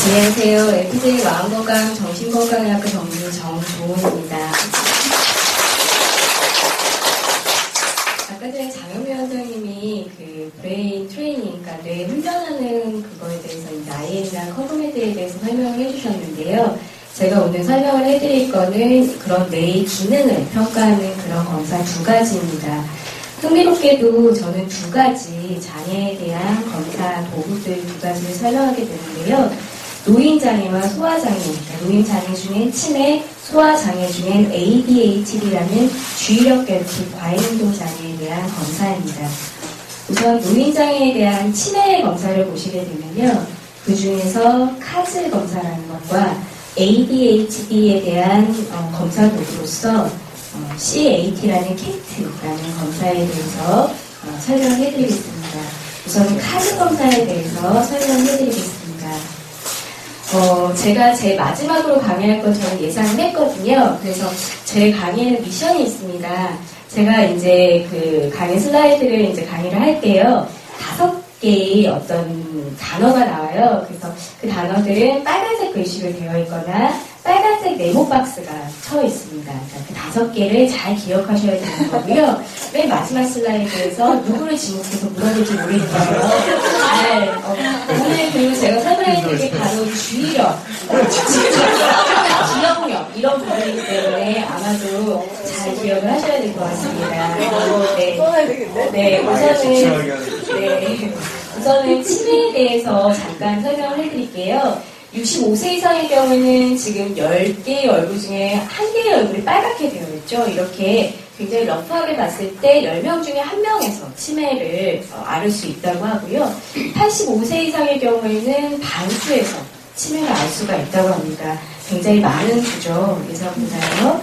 안녕하세요. FJ 마음건강 정신건강의학과 전문의 정조은입니다. 아까 전에 장영배 원장님이 그 브레인 트레이닝, 그러니까 뇌 훈련하는 그거에 대해서 이제 IN이나 커브메드에 대해서 설명을 해주셨는데요. 제가 오늘 설명을 해드릴 거는 그런 뇌의 기능을 평가하는 그런 검사 두 가지입니다. 흥미롭게도 저는 두 가지 장애에 대한 검사 도구들 두 가지를 설명하게 되는데요. 노인장애와 소아장애, 그러니까 노인장애 중엔 치매, 소아장애 중엔 ADHD라는 주의력 결핍 과잉행동장애에 대한 검사입니다. 우선 노인장애에 대한 치매 검사를 보시게 되면요. 그 중에서 카즈 검사라는 것과 ADHD에 대한 검사 도구로서 CAT라는 CAT라는 검사에 대해서 설명을 해드리겠습니다. 우선 카즈 검사에 대해서 설명을 해드리겠습니다. 제가 제 마지막으로 강의할 건 저는 예상을 했거든요. 그래서 제 강의에는 미션이 있습니다. 제가 이제 그 강의 슬라이드를 이제 강의를 할게요. 5개의 어떤 단어가 나와요. 그래서 그 단어들은 빨간색 글씨로 되어 있거나 빨간색 네모 박스가 쳐 있습니다. 그러니까 그 5개를 잘 기억하셔야 되는 거고요. 맨 마지막 슬라이드에서 누구를 지목해서 물어볼지 모르겠어요. 오늘 그리고 제가 설명해드릴 게 바로 주의력, 기억력 이런 부분이기 때문에 아마도 잘 기억을 하셔야 될 것 같습니다. 우선은 치매에 대해서 잠깐 설명을 해드릴게요. 65세 이상의 경우는 지금 10개의 얼굴 중에 1개의 얼굴이 빨갛게 되어 있죠. 이렇게 굉장히 러프하게 봤을 때 10명 중에 1명에서 치매를 앓을 수 있다고 하고요. 85세 이상의 경우에는 반수에서 치매를 알 수가 있다고 합니다. 굉장히 많은 수죠. 예상보다요.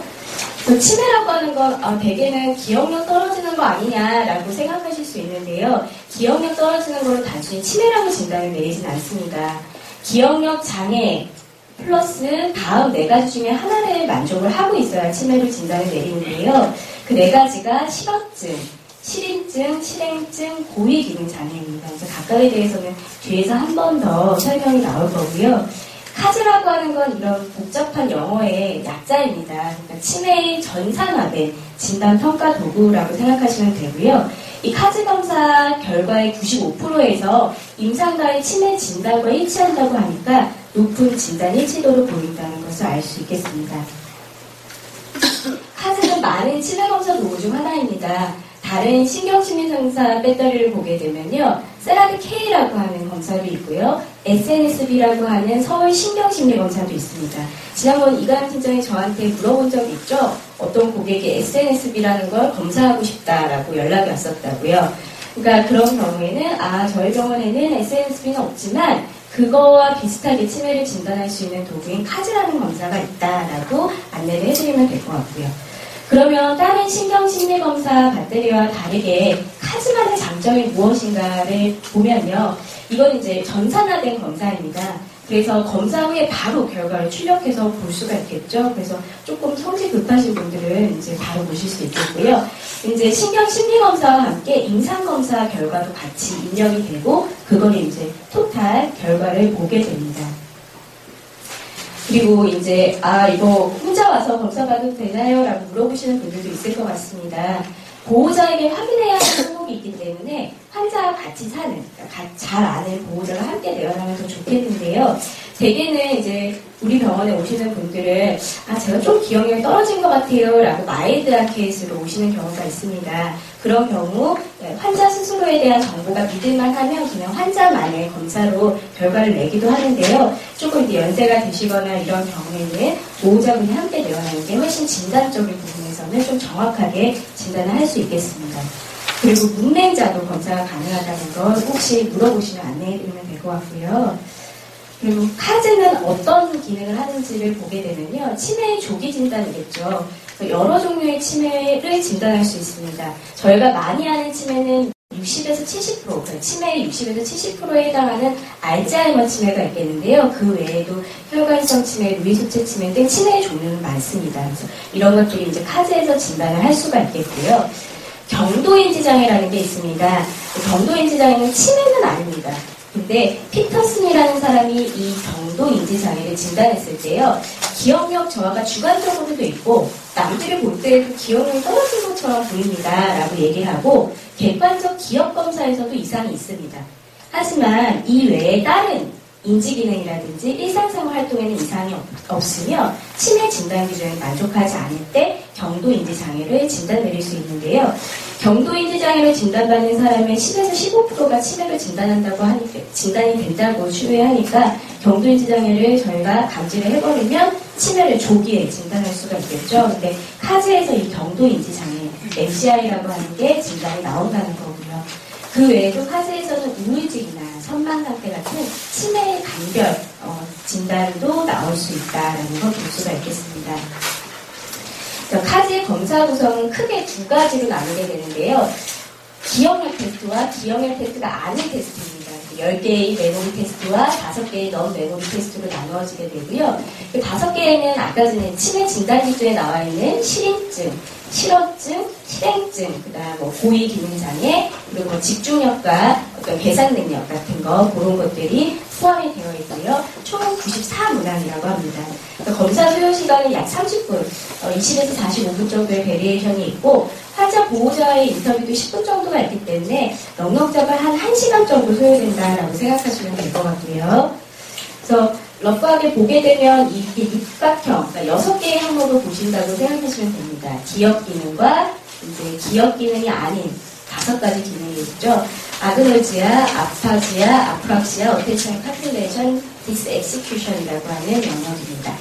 치매라고 하는 건 대개는 기억력 떨어지는 거 아니냐라고 생각하실 수 있는데요. 기억력 떨어지는 걸 단순히 치매라고 진단을 내리진 않습니다. 기억력 장애 플러스 다음 4가지 중에 하나를 만족을 하고 있어야 치매를 진단을 내리는데요. 그 4가지가 실어증, 실인증, 실행증, 고위기능 장애입니다. 그래서 각각에 대해서는 뒤에서 한 번 더 설명이 나올 거고요. 카즈라고 하는 건 이런 복잡한 영어의 약자입니다. 그러니까 치매의 전산화된 진단평가 도구라고 생각하시면 되고요. 이 카즈 검사 결과의 95%에서 임상과의 치매 진단과 일치한다고 하니까 높은 진단 일치도로 보인다는 것을 알 수 있겠습니다. 카즈는 많은 치매 검사 도구 중 하나입니다. 다른 신경심리검사 배터리를 보게 되면요. 세라드 K라고 하는 검사도 있고요. SNSB라고 하는 서울 신경심리검사도 있습니다. 지난번 이가연 팀장이 저한테 물어본 적이 있죠. 어떤 고객이 SNSB라는 걸 검사하고 싶다라고 연락이 왔었다고요. 그러니까 그런 경우에는 저희 병원에는 SNSB는 없지만 그거와 비슷하게 치매를 진단할 수 있는 도구인 카즈라는 검사가 있다라고 안내를 해드리면 될 것 같고요. 그러면 다른 신경심리검사 배터리와 다르게 카즈만의 장점이 무엇인가를 보면요. 이건 이제 전산화된 검사입니다. 그래서 검사 후에 바로 결과를 출력해서 볼 수가 있겠죠. 그래서 조금 성질 급하신 분들은 이제 바로 보실 수 있겠고요. 이제 신경심리검사와 함께 임상검사 결과도 같이 입력이 되고 그걸 이제 토탈 결과를 보게 됩니다. 그리고 이제 이거 혼자 와서 검사 받아도 되나요? 라고 물어보시는 분들도 있을 것 같습니다. 보호자에게 확인해야 하는 항목이 있기 때문에 환자와 같이 사는, 그러니까 잘 아는 보호자가 함께 내어나면 더 좋겠는데요. 대개는 이제 우리 병원에 오시는 분들은 제가 좀 기억력이 떨어진 것 같아요 라고 마일드한 케이스로 오시는 경우가 있습니다. 그런 경우 환자 스스로에 대한 정보가 믿을만 하면 그냥 환자만의 검사로 결과를 내기도 하는데요. 조금 이제 연세가 드시거나 이런 경우에는 보호자분이 함께 내어나는 게 훨씬 진단적인 부분에서는 좀 정확하게 진단을 할 수 있겠습니다. 그리고 문맹자도 검사가 가능하다는 걸 혹시 물어보시면 안내해드리면 될 것 같고요. 그리고 카즈는 어떤 기능을 하는지를 보게 되면요. 치매의 조기 진단이겠죠. 여러 종류의 치매를 진단할 수 있습니다. 저희가 많이 하는 치매는 60에서 70%, 그러니까 치매의 60에서 70%에 해당하는 알츠하이머 치매가 있겠는데요. 그 외에도 혈관성 치매, 루이소체 치매 등 치매의 종류는 많습니다. 그래서 이런 것들이 이제 카즈에서 진단을 할 수가 있겠고요. 경도인지 장애라는 게 있습니다. 경도인지 장애는 치매는 아닙니다. 근데 피터슨이라는 사람이 이 경도 인지 장애를 진단했을 때요. 기억력 저하가 주관적으로도 있고 남들이 볼 때에도 기억력이 떨어진 것처럼 보입니다. 라고 얘기를 하고 객관적 기억 검사에서도 이상이 있습니다. 하지만 이 외에 다른 인지기능이라든지 일상생활 활동에는 이상이 없으며 치매 진단 기준에 만족하지 않을 때 경도인지장애를 진단내릴 수 있는데요. 경도인지장애를 진단받는 사람의 10에서 15%가 치매를 진단이 된다고 추계하니까 경도인지장애를 저희가 감지를 해버리면 치매를 조기에 진단할 수가 있겠죠. 근데 카즈에서 이 경도인지장애, MCI라고 하는 게 진단이 나온다는 거고요. 그 외에도 카즈에서는 우울증이나 선망 상태 같은 치매의 감별 진단도 나올 수 있다라는 걸 볼 수가 있겠습니다. 카즈의 검사 구성은 크게 두 가지로 나누게 되는데요. 기억력 테스트와 기억력 테스트가 아닌 테스트입니다. 10개의 메모리 테스트와 5개의 넌 메모리 테스트로 나누어지게 되고요. 그 5개에는 아까 전에 치매 진단 기준에 나와 있는 실인증, 실어증, 실행증, 그다음 고위 기능 장애, 그리고 집중력과 어떤 계산 능력 같은 거 그런 것들이 포함이 되어 있고요. 총 94문항이라고 합니다. 그러니까 검사 소요 시간은 약 30분, 20에서 45분 정도의 베리에이션이 있고 환자 보호자의 인터뷰도 10분 정도가 있기 때문에 넉넉잡아 한 1시간 정도 소요된다라고 생각하시면 될 것 같고요. 그래서 러프하게 보게 되면 이게 육각형, 그러니까 6개의 항목을 보신다고 생각하시면 됩니다. 기억 기능과 이제 기억 기능이 아닌 5가지 기능이 있죠. 아그노지아, 아파지아, 아프락시아, 어테이션 카필레이션, 디스엑시큐션이라고 하는 영역입니다.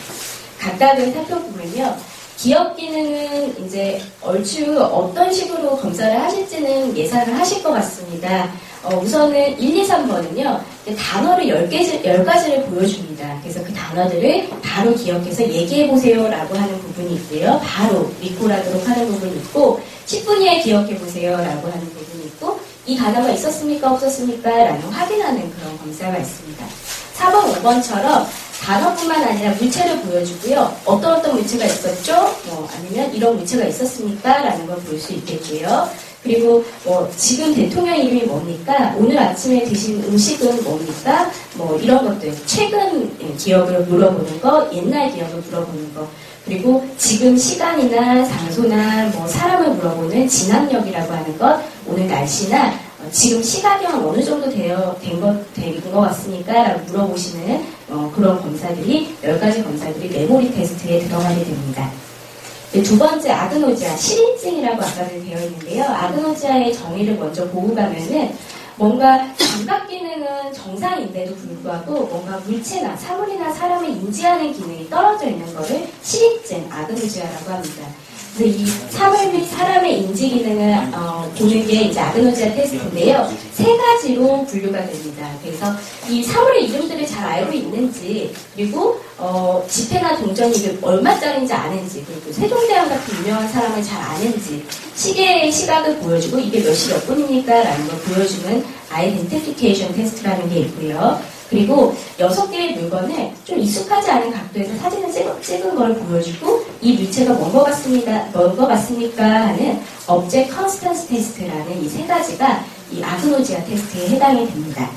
각각을 살펴보면요. 기억 기능은 이제 얼추 어떤 식으로 검사를 하실지는 예상을 하실 것 같습니다. 우선은 1, 2, 3번은요, 단어를 10가지를 보여줍니다. 그래서 그 단어들을 바로 기억해서 얘기해보세요 라고 하는 부분이 있고요. 바로 리콜하도록 하는 부분이 있고, 10분 이에 기억해보세요 라고 하는 부분이 있고, 이 단어가 있었습니까? 없었습니까? 라는 확인하는 그런 검사가 있습니다. 4번, 5번처럼 단어뿐만 아니라 물체를 보여주고요. 어떤 물체가 있었죠? 아니면 이런 물체가 있었습니까? 라는 걸 볼 수 있겠고요. 그리고 지금 대통령 이름이 뭡니까? 오늘 아침에 드신 음식은 뭡니까? 이런 것들. 최근 기억을 물어보는 거, 옛날 기억을 물어보는 거. 그리고 지금 시간이나 장소나 사람을 물어보는 진학력이라고 하는 것, 오늘 날씨나 지금 시각이 어느 정도 된 것 같습니까? 라고 물어보시는 그런 검사들이 10가지 검사들이 메모리 테스트에 들어가게 됩니다. 두 번째 아그노지아, 실인증이라고 아까는 되어 있는데요. 아그노지아의 정의를 먼저 보고 가면은 뭔가 감각 기능은 정상인데도 불구하고 뭔가 물체나 사물이나 사람을 인지하는 기능이 떨어져 있는 것을 실인증, 아그노지아라고 합니다. 그래서 이 사물 및 사람의 인지 기능을 보는 게 이제 아그노지아 테스트인데요. 3가지로 분류가 됩니다. 그래서 이 사물의 이름들을 잘 알고 있는지, 그리고 지폐나 동전이 얼마짜리인지 아는지, 그리고 세종대왕 같은 유명한 사람을 잘 아는지, 시계의 시각을 보여주고 이게 몇 시 몇 분입니까? 라는 걸 보여주는 아이덴티피케이션 테스트라는 게 있고요. 그리고 6개의 물건을 좀 익숙하지 않은 각도에서 사진을 찍은 걸 보여주고 이 물체가 뭔 것 같습니까? 하는 object constance 테스트라는 이 3가지가 이 아그노지아 테스트에 해당이 됩니다.